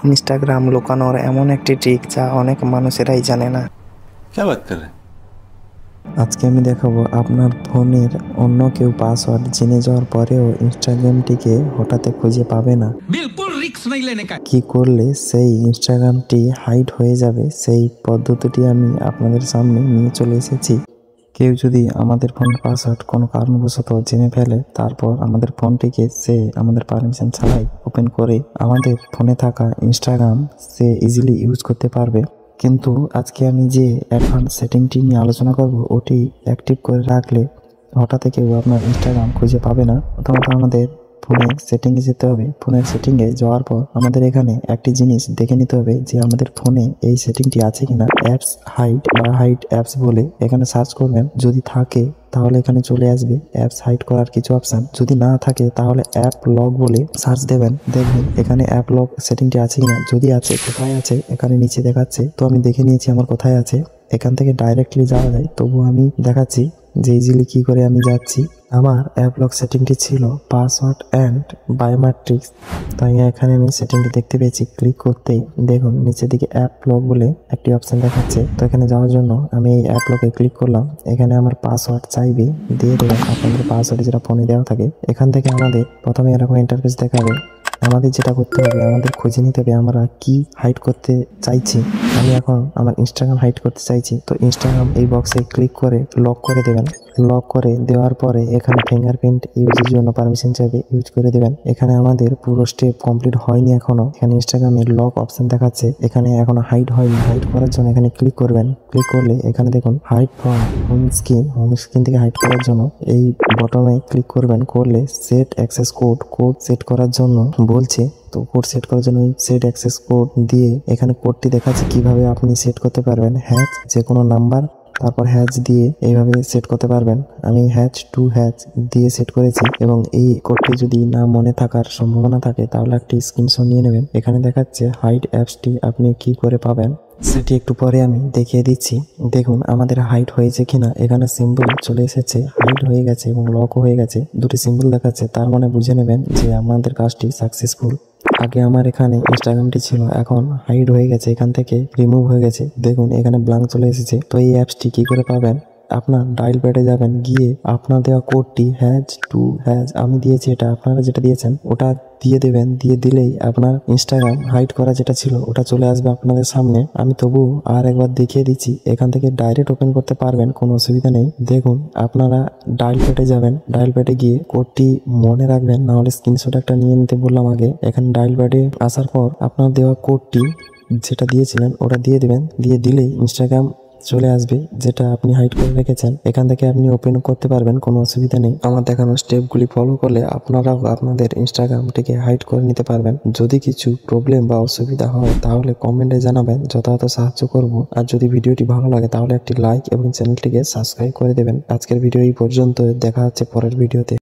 Instagram লুকানোর এমন একটি ট্রিক যা অনেক মানুষেরাই জানে না। क्या बात कर रहे हैं? আজকে আমি দেখাবো আপনার ফোনের অন্য কেউ পাসওয়ার্ড জেনে যাওয়ার পরেও ইনস্টাগ্রামটিকে হঠাৎ খুঁজে পাবে না। बिल्कुल रिक्स नहीं लेने का। কি করলে সেই ইনস্টাগ্রামটি হাইড হয়ে যাবে সেই পদ্ধতিটি আমি আপনাদের সামনে নিয়ে চলে এসেছি। কেউ যদি আমাদের ফোনের পাসওয়ার্ড কোনো কারণবশত জেনে ফেলে, তারপর আমাদের ফোনটিকে সে আমাদের পারমিশন ছাড়াই ওপেন করে আমাদের ফোনে থাকা ইনস্টাগ্রাম সে ইজিলি ইউজ করতে পারবে। কিন্তু আজকে আমি যে অ্যাডভান্স সেটিংটি নিয়ে আলোচনা করব, ওটি অ্যাক্টিভ করে রাখলে হঠাৎ কেউ আপনার ইনস্টাগ্রাম খুঁজে পাবে না। প্রথমত আমাদের ফোনের সেটিংয়ে যেতে হবে। ফোনের সেটিংয়ে যাওয়ার পর আমাদের এখানে একটি জিনিস দেখে নিতে হবে যে আমাদের ফোনে এই সেটিংটি আছে কিনা। অ্যাপস হাইড বা হাইড অ্যাপস বলে এখানে সার্চ করবেন, যদি থাকে তাহলে এখানে চলে আসবে অ্যাপস হাইড করার কিছু অপশান। যদি না থাকে তাহলে অ্যাপ লক বলে সার্চ দেবেন, দেখবেন এখানে অ্যাপ লক সেটিংটি আছে কিনা। যদি আছে, কোথায় আছে এখানে নিচে দেখাচ্ছে। তো আমি দেখে নিয়েছি আমার কোথায় আছে। এখান থেকে ডাইরেক্টলি যাওয়া যায়, তবু আমি দেখাচ্ছি যে ইজিলি কি করে আমি যাচ্ছি। আমার অ্যাপ লক সেটিংটি ছিল পাসওয়ার্ড অ্যান্ড বায়োমেট্রিক্স, তাই এখানে আমি সেটিংটি দেখতে পেয়েছি। ক্লিক করতেই দেখুন নিচের দিকে অ্যাপ লক বলে একটি অপশন দেখাচ্ছে। তো এখানে যাওয়ার জন্য আমি এই অ্যাপ লকে ক্লিক করলাম। এখানে আমার পাসওয়ার্ড চাইবে, দিয়ে দেবেন আপনাদের পাসওয়ার্ড যেটা ফোনে দেওয়া থাকে। এখান থেকে আমাদের প্রথমে এরকম ইন্টারফেস দেখাবে। আমাদের যেটা করতে হবে, আমাদের খুঁজে নিতে হবে আমরা কি হাইড করতে চাইছি। আমি এখন আমার ইনস্টাগ্রাম হাইড করতে চাইছি, তো ইনস্টাগ্রাম এই বক্সে ক্লিক করে লক করে দেবেন। লক করে দেওয়ার পরে এখানে ফিঙ্গারপ্রিন্ট ইউজের জন্য পারমিশন চাইবে, ইউজ করে দেবেন। এখানে আমাদের পুরো স্টেপ কমপ্লিট হয়নি এখনো। এখানে ইনস্টাগ্রামের লক অপশন দেখাচ্ছে, এখানে এখনো হাইড হয়নি। হাইড করার জন্য এখানে ক্লিক করবেন। ক্লিক করলে এখানে দেখুন hide from home screen. Home screen থেকে হাইড করার জন্য এই বটনে ক্লিক করবেন। করলে set access code, code set করার জন্য বলছে। তো কোড সেট করার জন্য সেট অ্যাক্সেস কোড দিয়ে এখানে কোডটি দেখাচ্ছে কিভাবে আপনি সেট করতে পারবেন। হ্যাচ যে কোনো নাম্বার, তারপর হ্যাচ দিয়ে এইভাবে সেট করতে পারবেন। আমি হ্যাচ টু হ্যাচ দিয়ে সেট করেছি, এবং এই কোডটি যদি না মনে থাকার সম্ভাবনা থাকে তাহলে একটি স্ক্রিনশট নিয়ে নেবেন। এখানে দেখাচ্ছে হাইড অ্যাপসটি আপনি কি করে পাবেন সেটি একটু পরে আমি দেখিয়ে দিচ্ছি। দেখুন আমাদের হাইড হয়েছে কিনা। এখানে সিম্বল চলে এসেছে, হাইড হয়ে গেছে এবং লক হয়ে গেছে, দুটি সিম্বল দেখাচ্ছে। তার মানে বুঝে নেবেন যে আমাদের কাজটি সাকসেসফুল। আগে আমার এখানে ইনস্টাগ্রামটি ছিল, এখন হাইড হয়ে গেছে, এখান থেকে রিমুভ হয়ে গেছে। দেখুন এখানে ব্ল্যাঙ্ক চলে এসেছে। তো এই অ্যাপসটি কি করে পাবেন, আপনার ডায়াল প্যাডে যাবেন, গিয়ে আপনার দেওয়া কোডটি হ্যাজ টু হ্যাজ আমি দিয়েছি, এটা আপনারা যেটা দিয়েছেন ওটা দিয়ে দেবেন। দিয়ে দিলেই আপনার ইনস্টাগ্রাম হাইড করা যেটা ছিল ওটা চলে আসবে আপনাদের সামনে। আমি তবু আর একবার দেখিয়ে দিচ্ছি। এখান থেকে ডাইরেক্ট ওপেন করতে পারবেন, কোনো অসুবিধা নেই। দেখুন আপনারা ডায়াল প্যাডে যাবেন, ডায়াল প্যাডে গিয়ে কোডটি মনে রাখবেন, নাহলে স্ক্রিনশট একটা নিয়ে নিতে বললাম আগে। এখানে ডায়াল প্যাডে আসার পর আপনার দেওয়া কোডটি যেটা দিয়েছিলেন ওটা দিয়ে দেবেন। দিয়ে দিলেই ইনস্টাগ্রাম চলে আসবে যেটা আপনি হাইড করে রেখেছেন। এখান থেকে আপনি ওপেন করতে পারবেন, কোনো অসুবিধা নেই। আমার দেখানো স্টেপগুলি ফলো করলে আপনারাও আপনাদের ইনস্টাগ্রামটিকে হাইড করে নিতে পারবেন। যদি কিছু প্রবলেম বা অসুবিধা হয় তাহলে কমেন্টে জানাবেন, যথাযথ সাহায্য করব। আর যদি ভিডিওটি ভালো লাগে তাহলে একটি লাইক এবং চ্যানেলটিকে সাবস্ক্রাইব করে দেবেন। আজকের ভিডিও এই পর্যন্ত, দেখা হচ্ছে পরের ভিডিওতে।